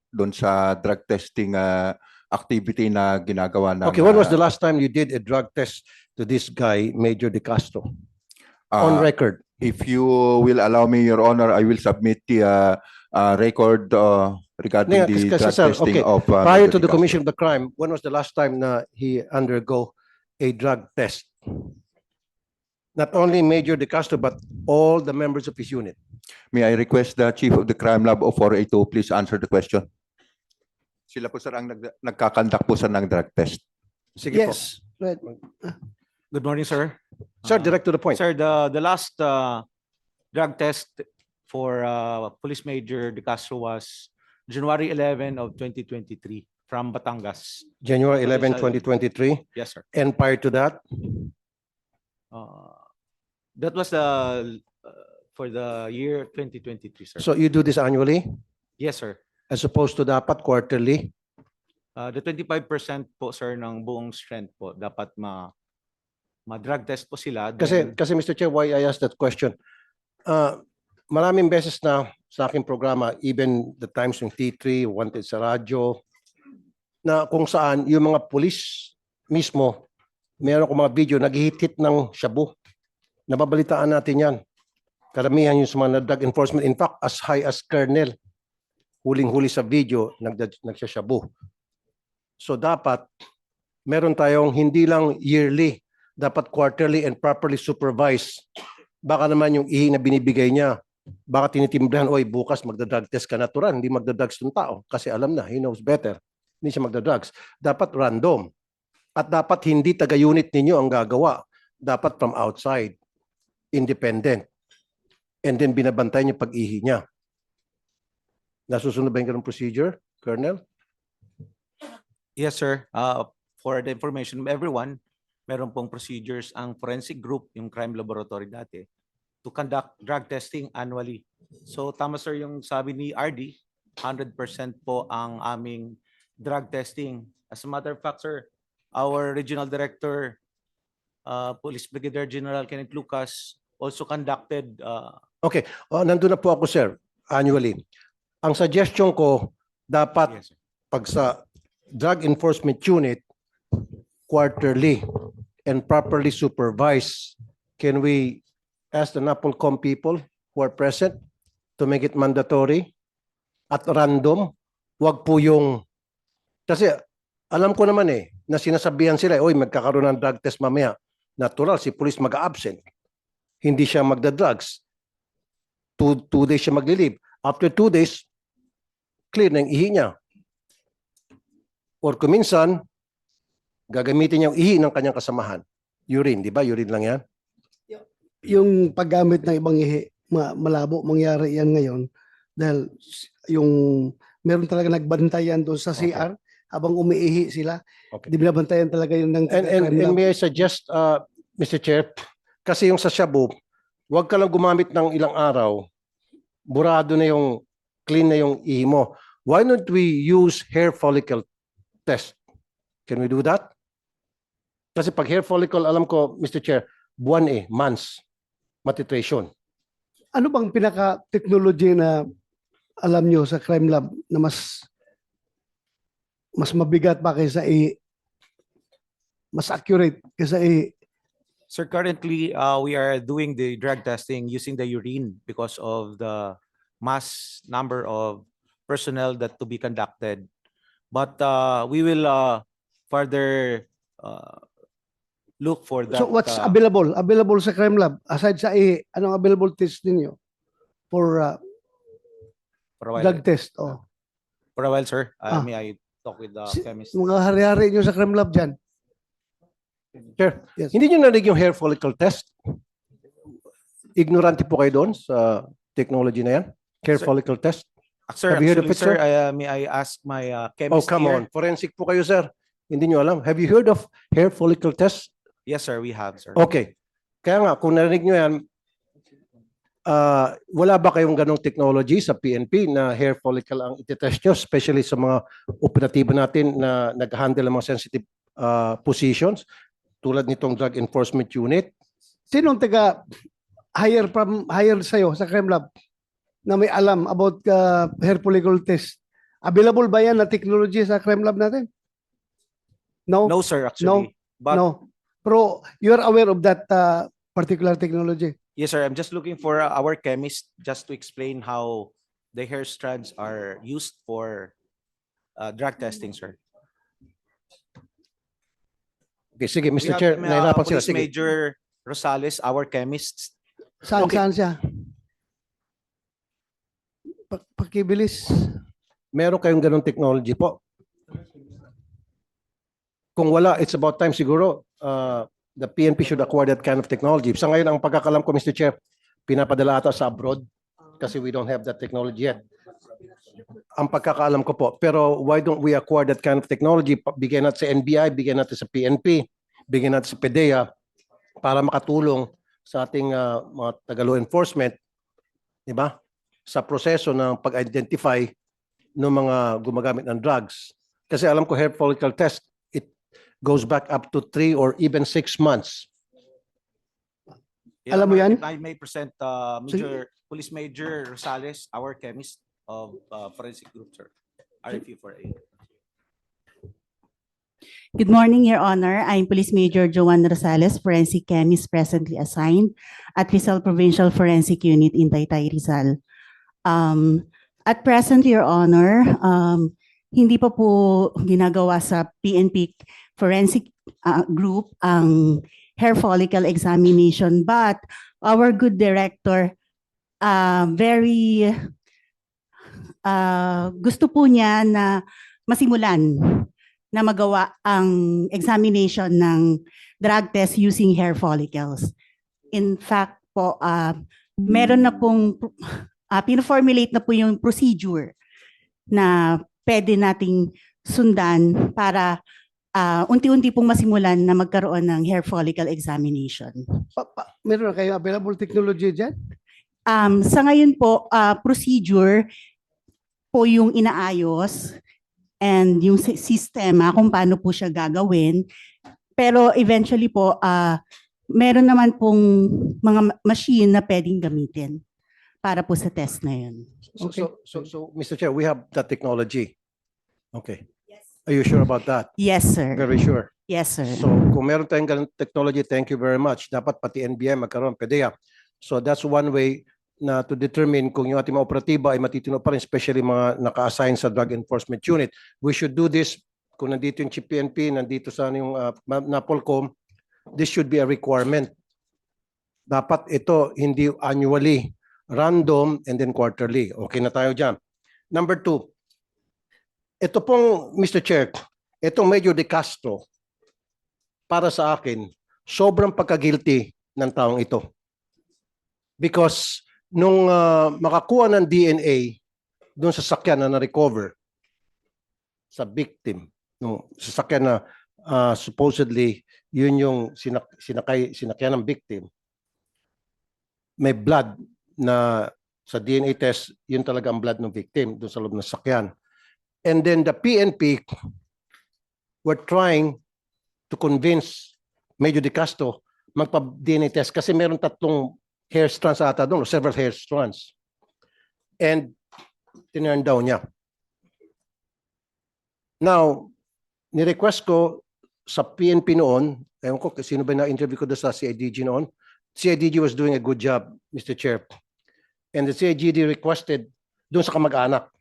doon sa drug testing activity na ginagawa ng Okay, when was the last time you did a drug test to this guy, Major De Castro? On record. If you will allow me, Your Honor, I will submit the record regarding the drug testing okay. of Prior Major to De the Castro. commission of the crime, when was the last time na he undergo a drug test? Not only Major De Castro, but all the members of his unit. May I request the Chief of the Crime Lab of 482 please answer the question? Sila po sir ang nagkakandak po sa ng drug test. Sige po. Yes. Right. Good morning, sir. Sir, direct to the point. Sir, the last drug test for Police Major De Castro was January 11 of 2023 from Batangas. January 11, 2023. Yes, sir. And prior to that, That was for the year 2023, sir. so you do this annually Yes, sir. as opposed to dapat quarterly? The 25% po, sir, ng buong strength po, dapat ma-drug test po sila. Kasi Mr. Chair, why I asked that question? Maraming beses na sa aking programa, even the times yung T3, Wanted sa radyo, na kung saan yung mga pulis mismo, meron ko mga video, nag-hit ng shabu. Nababalitaan natin yan. Karamihan yung sa mga drug enforcement. In fact, as high as Colonel, huling-huli sa video, nagsashabu. So dapat, meron tayong hindi lang yearly, dapat quarterly and properly supervised. Baka naman yung ihi na binibigay niya, baka tinitimbrahan, oy, bukas magda-drug test ka natural, hindi magda-drugs ng tao. Kasi alam na, he knows better. Hindi siya magda-drugs. Dapat random. At dapat hindi taga-unit ninyo ang gagawa. Dapat from outside. Independent. And then binabantay niya pag-ihi niya. Nasusunod ba yung ganung procedure, Colonel? Yes, sir. For the information of everyone, meron pong procedures ang forensic group, yung crime laboratory dati, to conduct drug testing annually. So tama sir yung sabi ni RD, 100% po ang aming drug testing. As a matter of fact, sir, our regional director, Police Brigadier General Kenneth Lucas, also conducted. Okay, nandun na po ako, sir, annually. Ang suggestion ko, dapat Yes, sir. pag sa Drug Enforcement Unit, quarterly and properly supervised. Can we ask the NAPOLCOM people who are present to make it mandatory at random? Wag po yung, kasi alam ko naman na sinasabihan sila, oy, magkakaroon ng drug test mamaya. Natural, si police mag-absent. Hindi siya magda-drugs. Two days siya maglilib. After 2 days, clear na yung ihi niya. Or kuminsan, gagamitin niya yung ihi ng kanyang kasamahan. Urine, di ba? Urine lang yan. Yung paggamit ng ibang ihi, malabo mangyari yan ngayon dahil yung meron talaga nagbantayan doon sa CR habang umiihi sila. Okay. Di binabantayan talaga yun ng And may I suggest, Mr. Chair, kasi yung sa shabu, huwag ka lang gumamit ng ilang araw, burado na yung, clean na yung ihi mo. Why don't we use hair follicle test? Can we do that? Kasi pag hair follicle, alam ko, Mr. Chair, buwan months, matitration. Ano bang pinaka-technology na alam nyo sa crime lab na mas mabigat pa kaysa mas accurate kaysa Sir, currently, we are doing the drug testing using the urine because of the mass number of personnel that to be conducted. But we will further look for that. So what's available? Available sa crime lab aside sa anong available test ninyo for for a while, drug test? Oh. for a while, sir. Ah. May I talk with the chemist? Mga hari-hari nyo sa crime lab dyan. Sir, Yes. hindi nyo narinig yung hair follicle test? Ignorante po kayo doon sa technology na yan? Hair Sir, follicle test? Sir, Have you heard of actually, it, sir, may I ask my Oh, chemist come here? on. Forensic po kayo, sir. Hindi nyo alam. Have you heard of hair follicle test? Yes, sir, we have, sir. Okay. Kaya nga, kung narinig nyo yan, wala ba kayong ganong technology sa PNP na hair follicle ang itetest nyo, especially sa mga operatibo natin na nag-handle ng mga sensitive positions, tulad nitong Drug Enforcement Unit? Sinong hire sa'yo sa crime lab na may alam about hair follicle test Available ba yan na technology sa crime lab natin? No? No, sir, actually. But No. Pero you're aware of that particular technology? yes, sir, I'm just looking for our chemist just to explain how the hair strands are used for drug testing, sir. Okay, sige, We Mr. have, Chair, nahirapan sila. Police Sige. Major Rosales, our chemist. Saan, Okay. saan siya? Pakibilis. Meron kayong ganong technology po? Kung wala, it's about time siguro the PNP should acquire that kind of technology. Sa ngayon, ang pagkakalam ko, Mr. Chair, pinapadala ata sa abroad kasi we don't have that technology yet. Ang pagkakaalam ko po. Pero why don't we acquire that kind of technology? Bigyan natin sa NBI, bigyan natin sa PNP, bigyan natin sa PDEA para makatulong sa ating mga taga-law enforcement, di ba? Sa proseso ng pag-identify ng mga gumagamit ng drugs. Kasi alam ko hair follicle test, it goes back up to 3 or even 6 months. Yeah, Alam mo yan? If I may present Police Major Rosales, our chemist of forensic group, sir. RFU for A. Good morning, Your Honor. I'm Police Major Joanne Rosales, forensic chemist presently assigned at Rizal Provincial Forensic Unit in Taytay, Rizal. At present, Your Honor, hindi pa po ginagawa sa PNP forensic group ang hair follicle examination, but our good director very gusto po niya na masimulan na magawa ang examination ng drug test using hair follicles. In fact po, meron na pong, pino-formulate na po yung procedure na pwede nating sundan para unti-unti pong masimulan na magkaroon ng hair follicle examination. Meron na kayo available technology dyan? Sa ngayon po, procedure po yung inaayos and yung sistema kung paano po siya gagawin. Pero eventually po, meron naman pong mga machine na pwedeng gamitin para po sa test na yun. So, Mr. Chair, we have that technology. Okay. Are you sure about that? Yes, sir. Very sure. Yes, sir. So, kung meron tayong ganung technology, thank you very much. Dapat pati NBI magkaroon, PDEA. So, that's one way na to determine kung yung ating mga operatiba ay matitino pa rin, especially mga naka-assign sa Drug Enforcement Unit. We should do this, kung nandito yung Chief PNP, nandito sa yung NAPOLCOM, this should be a requirement. Dapat ito hindi annually, random, and then quarterly. Okay na tayo dyan. Number 2, ito pong, Mr. Chair, itong Major De Castro, para sa akin, sobrang pagka-guilty ng taong ito. Because nung makakuha ng DNA doon sa sakyan na na-recover sa victim, nung sasakyan na supposedly yun yung sinakyan ng victim, may blood na sa DNA test, yun talaga ang blood ng victim doon sa loob ng sakyan. And then the PNP were trying to convince Major De Castro magpa-DNA test kasi meron 3 hair strands ata doon, several hair strands. And tinurn down niya. Now, ni-request ko sa PNP noon, ewan ko sino ba na-interview ko doon sa CIDG noon, CIDG was doing a good job, Mr. Chair. And the CIDG requested doon sa kamag-anak.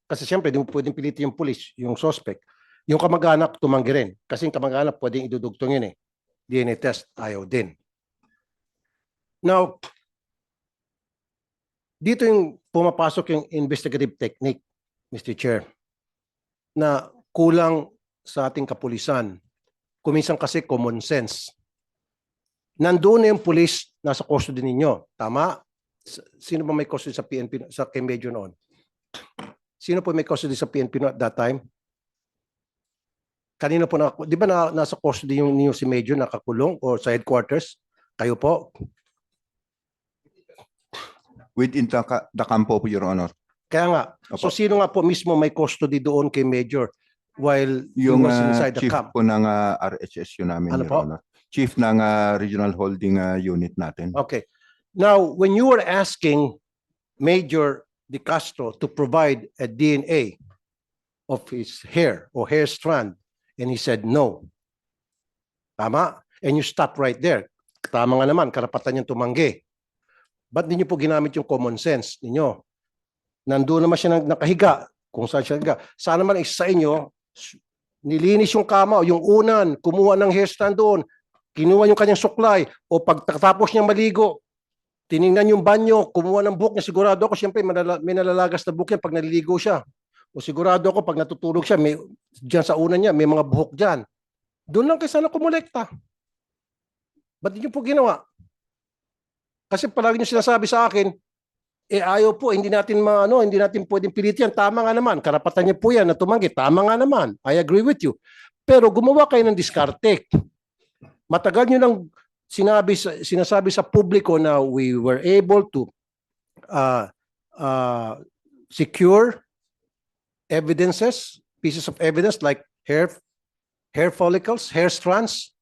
Kasi siyempre, di mo pwedeng pilitin yung police, yung suspect. Yung kamag-anak, tumanggi rin. Kasi yung kamag-anak, pwedeng idudugtong yun eh. DNA test, ayaw din. Now, dito yung pumapasok yung investigative technique, Mr. Chair, na kulang sa ating kapulisan. Kuminsan kasi common sense. Nandoon na yung police nasa custody ninyo. Tama? Sino ba may custody sa PNP, sa kay Major noon? Sino po may custody sa PNP at that time? Kanina po na, di ba nasa custody yung si Major nakakulong o sa headquarters? Kayo po? Within the campo po, Your Honor. Kaya nga. Opo. So sino nga po mismo may custody doon kay Major while Yung he was inside the chief camp? po ng RHSU namin, Ano Your po? Honor. Chief ng Regional Holding Unit natin. Okay. Now, when you were asking Major De Castro to provide a DNA of his hair or hair strand? And he said no. Tama? And you stop right there. Tama nga naman, karapatan niyang tumanggi. Ba't di niyo po ginamit yung common sense ninyo? Nandoon naman siya nakahiga, kung saan siya nakahiga. Sana naman isa sa inyo, nilinis yung kama o yung unan, kumuha ng hair strand doon, kinuha yung kanyang suklay, o pagtatapos niyang maligo, tiningnan yung banyo, kumuha ng buhok niya, sigurado ako, siyempre may nalalagas na buhok niya pag naliligo siya. O sigurado ako, pag natutulog siya, diyan sa unan niya, may mga buhok diyan. Doon lang kayo sana kumulekta. Ba't niyo po ginawa? Kasi palagi niyo sinasabi sa akin, ayaw po, hindi natin pwedeng pilitin yan. Tama nga naman, karapatan niya po yan na tumanggi. Tama nga naman, I agree with you. Pero gumawa kayo ng diskarte. Matagal niyo nang sinasabi sa publiko na we were able to secure evidences, pieces of evidence like hair follicles, hair strands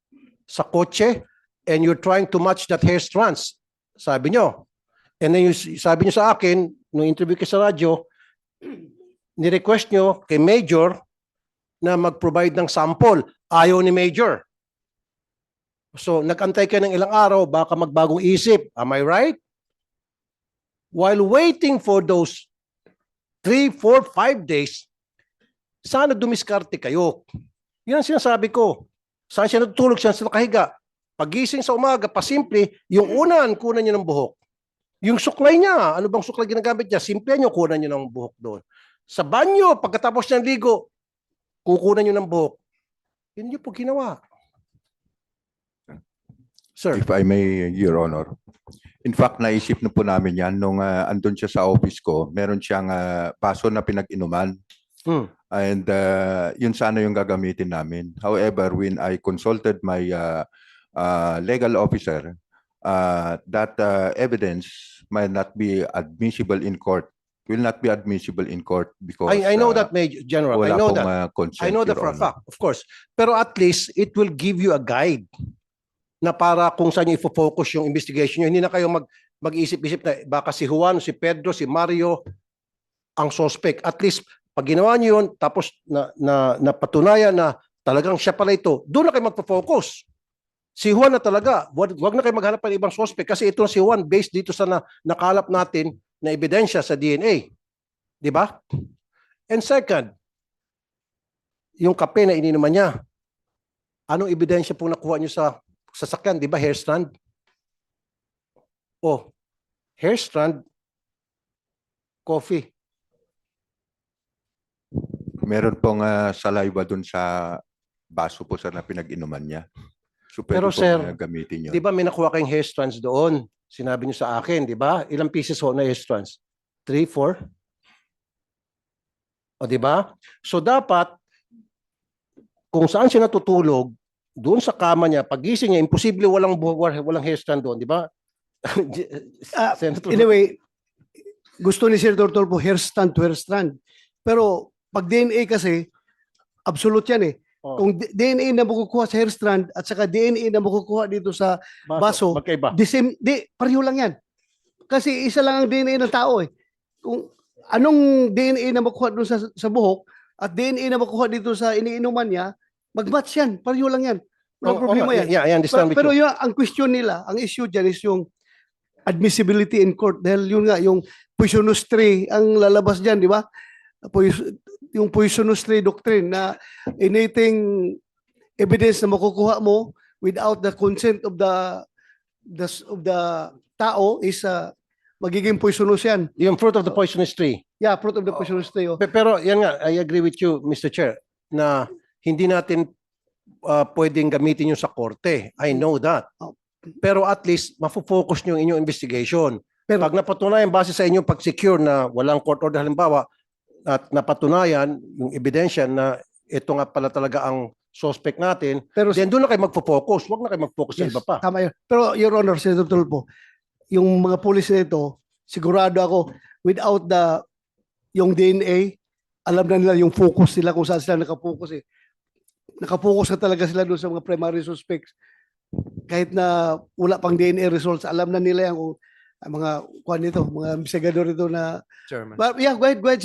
sa kotse, and you're trying to match that hair strands. Sabi nyo. And then sabi nyo sa akin, nung interview kayo sa radyo, ni-request nyo kay Major na mag-provide ng sample. Ayaw ni Major. So, nag-antay kayo ng ilang araw, baka magbagong isip. Am I right? While waiting for those 3, 4, 5 days, sana dumiskarte kayo. Yan ang sinasabi ko. Saan siya natutulog, siya nakahiga. Pagising sa umaga, pasimple, yung unan, kunan niyo ng buhok. Yung suklay niya, ano bang suklay ginagamit niya? Simple niyo, kunan niyo ng buhok doon. Sa banyo, pagkatapos niyang ligo, kukunan niyo ng buhok. Yun niyo po ginawa. Sir. If I may, Your Honor. In fact, naisip na po namin yan nung andun siya sa office ko. Meron siyang baso na pinag-inuman. And yun sana yung gagamitin namin. However, when I consulted my legal officer, that evidence might not be admissible in court. Will not be admissible in court because I know that, Major General. I wala know pong, that. consent, I know that Your for a Honor. fact, of course. Pero at least, it will give you a guide na para kung saan nyo ifo-focus yung investigation nyo. Hindi na kayo mag-isip-isip na baka si Juan, si Pedro, si Mario ang suspect. At least, pag ginawa nyo yun, tapos napatunayan na talagang siya pala ito, doon na kayo magpo-focus. Si Juan na talaga, wag na kayo maghanap ng ibang suspect kasi ito na si Juan based dito sa nakalap natin na ebidensya sa DNA. Di ba? And second, yung kape na ininuman niya, anong ebidensya po nakuha niyo sa sasakyan? Di ba hair strand? Oh, hair strand, coffee. Meron pong saliva dun sa baso po sa na pinag-inuman niya. So, pwede Pero pong, sir, gamitin yun. Di ba may nakuha kayong hair strands doon? Sinabi niyo sa akin, di ba? Ilang pieces ho na hair strands? 3, 4? O di ba? So dapat, kung saan siya natutulog, doon sa kama niya, pagising niya, imposible walang hair strand doon, di ba? Senator, Anyway, gusto ni Senator Tulfo hair strand to hair strand. Pero pag DNA kasi, absolute yan eh. Oh. Kung DNA na makukuha sa hair strand at saka DNA na makukuha dito sa baso, magkaiba. pareho lang yan. Kasi isa lang ang DNA ng tao eh. Kung anong DNA na makuha doon sa buhok at DNA na makuha dito sa iniinuman niya, mag-match yan. Pareho lang yan. Walang problema yan. Yeah, I understand with Pero you. yung, ang question nila, ang issue dyan is yung admissibility in court. Dahil yun nga, yung poisonous tree ang lalabas dyan, di ba? Yung poisonous tree doctrine na anything evidence na makukuha mo without the consent of the tao is magiging poisonous yan. Yung fruit of the poisonous tree. Yeah, fruit of the poisonous tree. Oh. Pero yan nga, I agree with you, Mr. Chair, na hindi natin pwedeng gamitin yung sa korte. I know that. Pero at least, mafo-focus nyo yung inyong investigation. Pero- Pag napatunayan base sa inyong pag-secure na walang court order halimbawa, at napatunayan yung ebidensya na ito nga pala talaga ang suspect natin, Pero then doon na kayo magfo-focus. Huwag na kayo mag-focus sa yes, iba pa. tama yun. Pero Your Honor, Senator Tulfo, yung mga pulis nito, sigurado ako, without yung DNA, alam na nila yung focus nila kung saan sila nakafocus eh. Nakafocus na talaga sila doon sa mga primary suspects. Kahit na wala pang DNA results, alam na nila yung mga kuan nito, mga investigador ito na. Chairman. But yeah, go ahead.